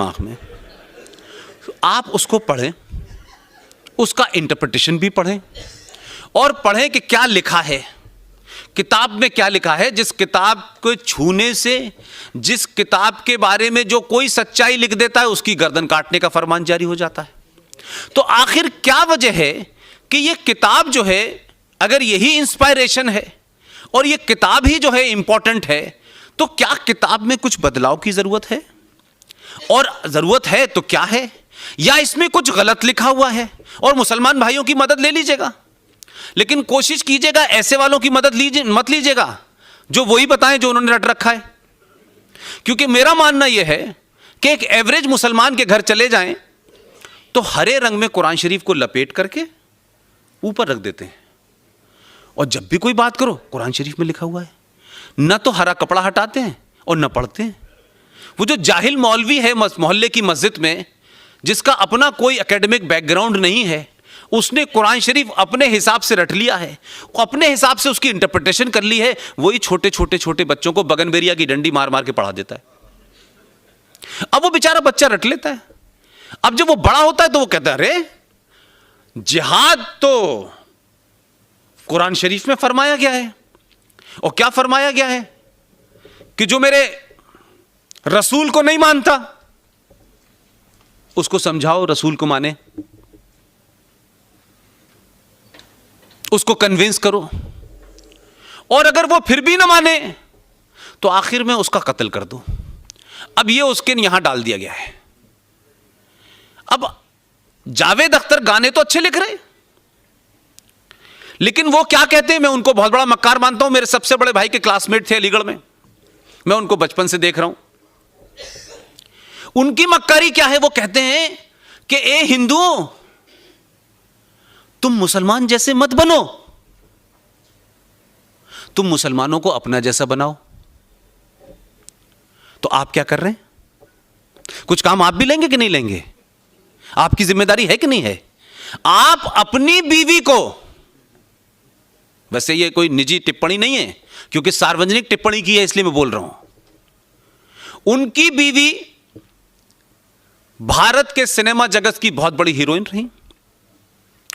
दिमाग में, आप उसको पढ़ें, उसका इंटरप्रिटेशन भी पढ़ें और पढ़ें कि क्या लिखा है किताब में, क्या लिखा है। जिस किताब को छूने से, जिस किताब के बारे में जो कोई सच्चाई लिख देता है, उसकी गर्दन काटने का फरमान जारी हो जाता है। तो आखिर क्या वजह है कि ये किताब जो है, अगर यही इंस्पायरेशन है और ये किताब ही जो है इंपॉर्टेंट है, तो क्या किताब में कुछ बदलाव की जरूरत है? और जरूरत है तो क्या है? या इसमें कुछ गलत लिखा हुआ है? और मुसलमान भाइयों की मदद ले लीजिएगा, लेकिन कोशिश कीजिएगा ऐसे वालों की मदद मत लीजिएगा जो वही बताएं जो उन्होंने रट रखा है। क्योंकि मेरा मानना यह है कि एक एवरेज मुसलमान के घर चले जाएं तो हरे रंग में कुरान शरीफ को लपेट करके ऊपर रख देते हैं, और जब भी कोई बात करो कुरान शरीफ में लिखा हुआ है। न तो हरा कपड़ा हटाते हैं और न पढ़ते हैं। वो जो जाहिल मौलवी है मोहल्ले की मस्जिद में, जिसका अपना कोई एकेडमिक बैकग्राउंड नहीं है, उसने कुरान शरीफ अपने हिसाब से रट लिया है, अपने हिसाब से उसकी इंटरप्रिटेशन कर ली है। वही छोटे छोटे छोटे बच्चों को बगनबेरिया की डंडी मार मार के पढ़ा देता है। अब वो बेचारा बच्चा रट लेता है। अब जब वो बड़ा होता है तो वो कहता है, अरे जिहाद तो कुरान शरीफ में फरमाया गया है। और क्या फरमाया गया है कि जो मेरे रसूल को नहीं मानता उसको समझाओ रसूल को माने, उसको कन्विंस करो, और अगर वो फिर भी ना माने तो आखिर में उसका कत्ल कर दो। अब ये उसके यहां डाल दिया गया है। अब जावेद अख्तर गाने तो अच्छे लिख रहे, लेकिन वो क्या कहते हैं, मैं उनको बहुत बड़ा मक्कार मानता हूं। मेरे सबसे बड़े भाई के क्लासमेट थे अलीगढ़ में, मैं उनको बचपन से देख रहा हूं। उनकी मक्कारी क्या है? वो कहते हैं कि ए हिंदुओं, तुम मुसलमान जैसे मत बनो, तुम मुसलमानों को अपना जैसा बनाओ। तो आप क्या कर रहे हैं? कुछ काम आप भी लेंगे कि नहीं लेंगे? आपकी जिम्मेदारी है कि नहीं है? आप अपनी बीवी को, वैसे ये कोई निजी टिप्पणी नहीं है क्योंकि सार्वजनिक टिप्पणी की है इसलिए मैं बोल रहा हूं, उनकी बीवी भारत के सिनेमा जगत की बहुत बड़ी हीरोइन रही।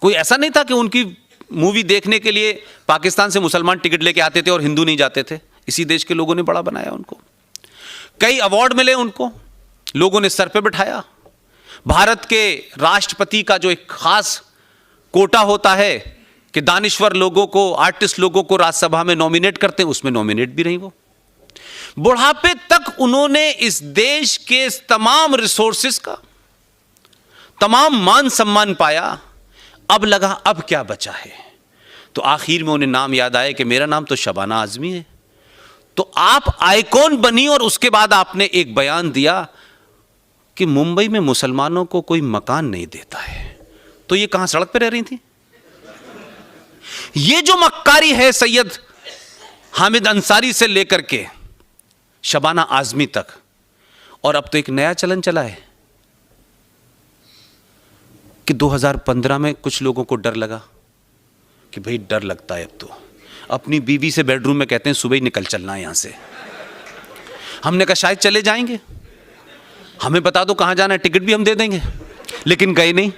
कोई ऐसा नहीं था कि उनकी मूवी देखने के लिए पाकिस्तान से मुसलमान टिकट लेके आते थे और हिंदू नहीं जाते थे। इसी देश के लोगों ने बड़ा बनाया उनको, कई अवार्ड मिले उनको, लोगों ने सर पे बिठाया। भारत के राष्ट्रपति का जो एक खास कोटा होता है कि दानिश्वर लोगों को, आर्टिस्ट लोगों को राज्यसभा में नॉमिनेट करते हैं, उसमें नॉमिनेट भी रही वो। बुढ़ापे तक उन्होंने इस देश के तमाम रिसोर्सेस का तमाम मान सम्मान पाया। अब लगा अब क्या बचा है, तो आखिर में उन्हें नाम याद आया कि मेरा नाम तो शबाना आजमी है। तो आप आइकॉन बनी और उसके बाद आपने एक बयान दिया कि मुंबई में मुसलमानों को कोई मकान नहीं देता है। तो ये कहां, सड़क पे रह रही थी? ये जो मक्कारी है सैयद हामिद अंसारी से लेकर के शबाना आजमी तक, और अब तो एक नया चलन चला है कि 2015 में कुछ लोगों को डर लगा कि भाई डर लगता है, अब तो अपनी बीवी से बेडरूम में कहते हैं सुबह ही निकल चलना है यहां से। हमने कहा शायद चले जाएंगे, हमें बता दो कहां जाना है, टिकट भी हम दे देंगे, लेकिन गए नहीं।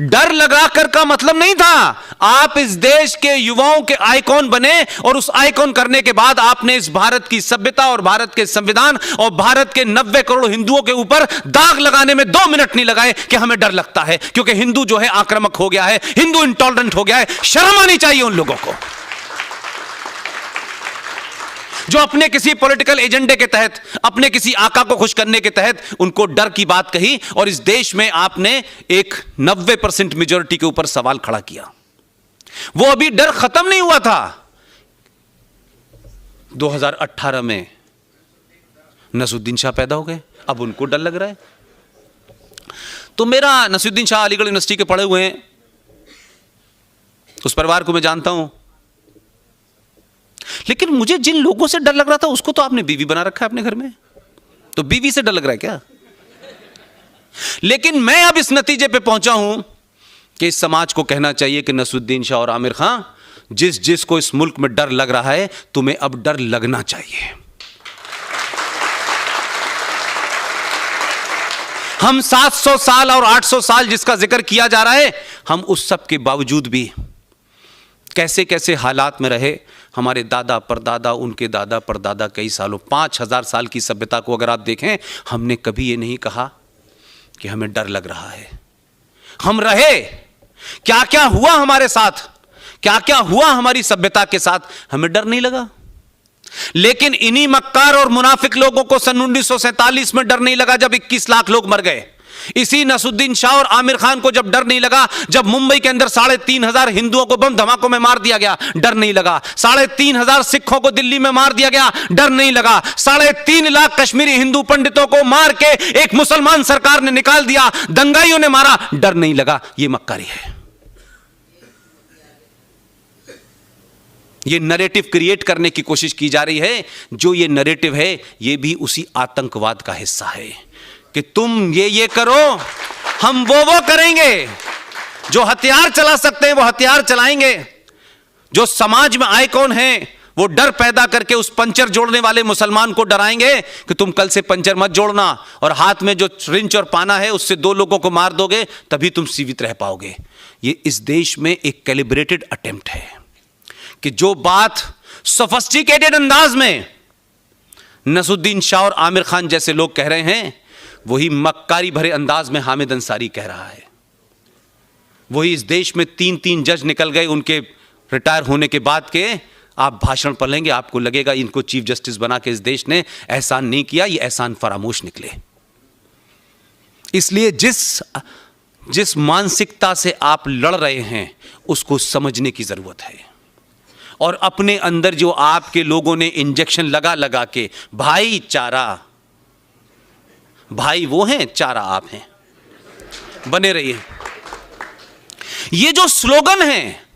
डर लगा कर का मतलब नहीं था, आप इस देश के युवाओं के आइकॉन बने, और उस आइकॉन करने के बाद आपने इस भारत की सभ्यता और भारत के संविधान और भारत के 90 करोड़ हिंदुओं के ऊपर दाग लगाने में 2 मिनट नहीं लगाए कि हमें डर लगता है, क्योंकि हिंदू जो है आक्रामक हो गया है, हिंदू इंटॉलरेंट हो गया है। शर्म आनी चाहिए उन लोगों को जो अपने किसी पॉलिटिकल एजेंडे के तहत, अपने किसी आका को खुश करने के तहत उनको डर की बात कही, और इस देश में आपने एक 90% मेजॉरिटी के ऊपर सवाल खड़ा किया। वो अभी डर खत्म नहीं हुआ था। 2018 में नसरुद्दीन शाह पैदा हो गए, अब उनको डर लग रहा है। तो मेरा नसरुद्दीन शाह अलीगढ़ यूनिवर्सिटी के पढ़े हुए हैं, उस परिवार को मैं जानता हूं, लेकिन मुझे जिन लोगों से डर लग रहा था उसको तो आपने बीवी बना रखा है अपने घर में, तो बीवी से डर लग रहा है क्या? लेकिन मैं अब इस नतीजे पे पहुंचा हूं कि इस समाज को कहना चाहिए कि नसरुद्दीन शाह और आमिर खान, जिस को इस मुल्क में डर लग रहा है, तुम्हें अब डर लगना चाहिए। हम 700 साल और 800 साल जिसका जिक्र किया जा रहा है, हम उस सब के बावजूद भी कैसे कैसे हालात में रहे। हमारे दादा परदादा, उनके दादा परदादा, कई सालों 5000 साल की सभ्यता को अगर आप देखें, हमने कभी ये नहीं कहा कि हमें डर लग रहा है। हम रहे, क्या क्या हुआ हमारे साथ, क्या क्या हुआ हमारी सभ्यता के साथ, हमें डर नहीं लगा। लेकिन इन्हीं मक्कार और मुनाफिक लोगों को सन 1947 में डर नहीं लगा जब 21 लाख लोग मर गए। इसी नसरुद्दीन शाह और आमिर खान को जब डर नहीं लगा जब मुंबई के अंदर 3500 हिंदुओं को बम धमाकों में मार दिया गया, डर नहीं लगा। 3500 सिखों को दिल्ली में मार दिया गया, डर नहीं लगा। 3.5 लाख कश्मीरी हिंदू पंडितों को मार के एक मुसलमान सरकार ने निकाल दिया, दंगाइयों ने मारा, डर नहीं लगा। यह मक्कारी है। ये नैरेटिव क्रिएट करने की कोशिश की जा रही है। जो ये नैरेटिव है, ये भी उसी आतंकवाद का हिस्सा है कि तुम ये करो, हम वो करेंगे। जो हथियार चला सकते हैं वो हथियार चलाएंगे। जो समाज में आइकॉन हैं वो डर पैदा करके उस पंचर जोड़ने वाले मुसलमान को डराएंगे कि तुम कल से पंचर मत जोड़ना, और हाथ में जो रिंच और पाना है उससे 2 लोगों को मार दोगे तभी तुम जीवित रह पाओगे। ये इस देश में एक कैलिब्रेटेड अटेम्प्ट है कि जो बात सोफिस्टिकेटेड अंदाज में नसरुद्दीन शाह और आमिर खान जैसे लोग कह रहे हैं, वही मक्कारी भरे अंदाज में हामिद अंसारी कह रहा है। वही इस देश में 3 जज निकल गए उनके रिटायर होने के बाद के। आप भाषण पढ़ेंगे, आपको लगेगा इनको चीफ जस्टिस बना के इस देश ने एहसान नहीं किया, ये एहसान फरामोश निकले। इसलिए जिस मानसिकता से आप लड़ रहे हैं उसको समझने की जरूरत है। और अपने अंदर जो आपके लोगों ने इंजेक्शन लगा लगा के, भाईचारा, भाई वो हैं, चारा आप हैं, बने रहिए। ये जो स्लोगन है,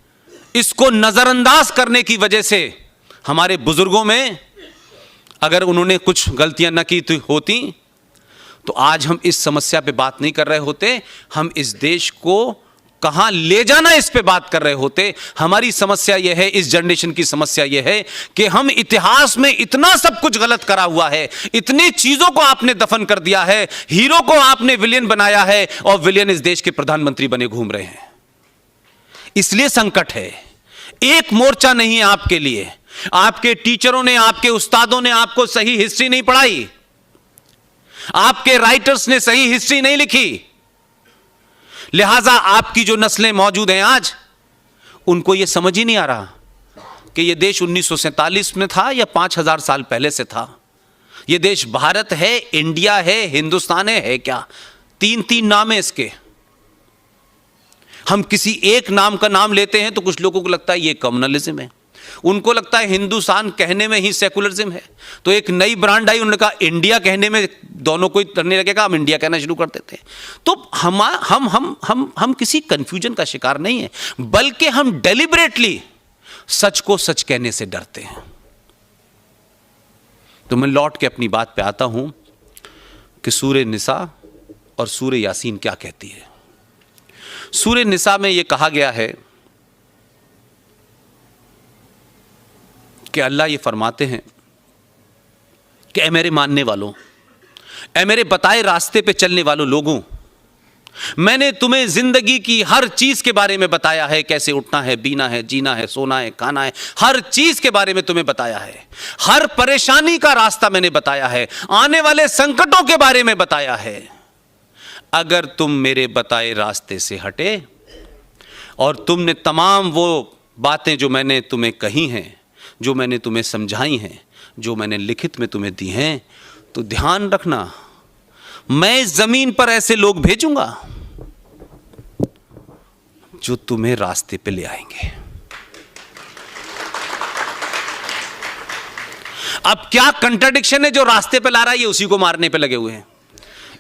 इसको नजरअंदाज करने की वजह से हमारे बुजुर्गों में अगर उन्होंने कुछ गलतियां न की होती तो आज हम इस समस्या पे बात नहीं कर रहे होते। हम इस देश को कहां ले जाना इस पे बात कर रहे होते। हमारी समस्या यह है, इस जनरेशन की समस्या यह है कि हम इतिहास में इतना सब कुछ गलत करा हुआ है, इतनी चीजों को आपने दफन कर दिया है, हीरो को आपने विलेन बनाया है और विलेन इस देश के प्रधानमंत्री बने घूम रहे हैं। इसलिए संकट है। एक मोर्चा नहीं है आपके लिए। आपके टीचरों ने, आपके उस्तादों ने आपको सही हिस्ट्री नहीं पढ़ाई, आपके राइटर्स ने सही हिस्ट्री नहीं लिखी। लिहाजा आपकी जो नस्लें मौजूद हैं आज, उनको यह समझ ही नहीं आ रहा कि यह देश 1947 में था या 5000 साल पहले से था। यह देश भारत है, इंडिया है, हिंदुस्तान है क्या? 3 नाम है इसके। हम किसी एक नाम का नाम लेते हैं तो कुछ लोगों को लगता है ये कम्युनलिज्म है, उनको लगता है हिंदुस्तान कहने में ही सेकुलरिज्म है। तो एक नई ब्रांड आई, उन्होंने कहा इंडिया कहने में दोनों को डरने लगेगा, हम इंडिया कहना शुरू कर देते हैं। तो हम किसी कंफ्यूजन का शिकार नहीं है, बल्कि हम डेलिबरेटली सच को सच कहने से डरते हैं। तो मैं लौट के अपनी बात पे आता हूं कि सूरह निसा और सूरह यासीन क्या कहती है। सूरह निसा में यह कहा गया है कि अल्लाह ये फरमाते हैं कि ऐ मेरे मानने वालों, ऐ मेरे बताए रास्ते पे चलने वालों लोगों, मैंने तुम्हें जिंदगी की हर चीज के बारे में बताया है, कैसे उठना है, बीना है, जीना है, सोना है, खाना है, हर चीज के बारे में तुम्हें बताया है। हर परेशानी का रास्ता मैंने बताया है, आने वाले संकटों के बारे में बताया है। अगर तुम मेरे बताए रास्ते से हटे और तुमने तमाम वो बातें जो मैंने तुम्हें कही हैं, जो मैंने तुम्हें समझाई हैं, जो मैंने लिखित में तुम्हें दी हैं, तो ध्यान रखना, मैं इस जमीन पर ऐसे लोग भेजूंगा जो तुम्हें रास्ते पे ले आएंगे। अब क्या कंट्राडिक्शन है? जो रास्ते पे ला रहा है ये उसी को मारने पे लगे हुए हैं,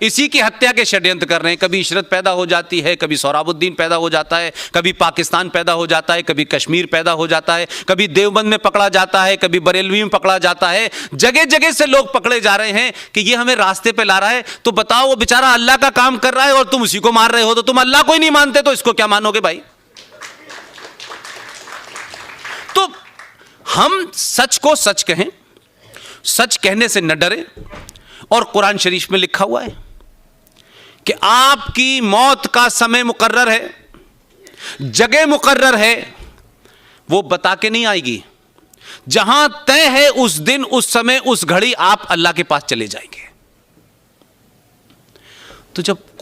इसी की हत्या के षड्यंत्र कर रहे हैं। कभी इशरत पैदा हो जाती है, कभी सोहराबुद्दीन पैदा हो जाता है, कभी पाकिस्तान पैदा हो जाता है, कभी कश्मीर पैदा हो जाता है, कभी देवबंद में पकड़ा जाता है, कभी बरेलवी में पकड़ा जाता है। जगह जगह से लोग पकड़े जा रहे हैं कि ये हमें रास्ते पे ला रहा है। तो बताओ, वो बेचारा अल्लाह का काम कर रहा है और तुम उसी को मार रहे हो। तो तुम अल्लाह को ही नहीं मानते तो इसको क्या मानोगे भाई? तो हम सच को सच कहें, सच कहने से न डरे। और कुरान शरीफ में लिखा हुआ है कि आपकी मौत का समय मुकर्रर है, जगह मुकर्रर है, वो बता के नहीं आएगी। जहां तय है उस दिन, उस समय, उस घड़ी आप अल्लाह के पास चले जाएंगे। तो जब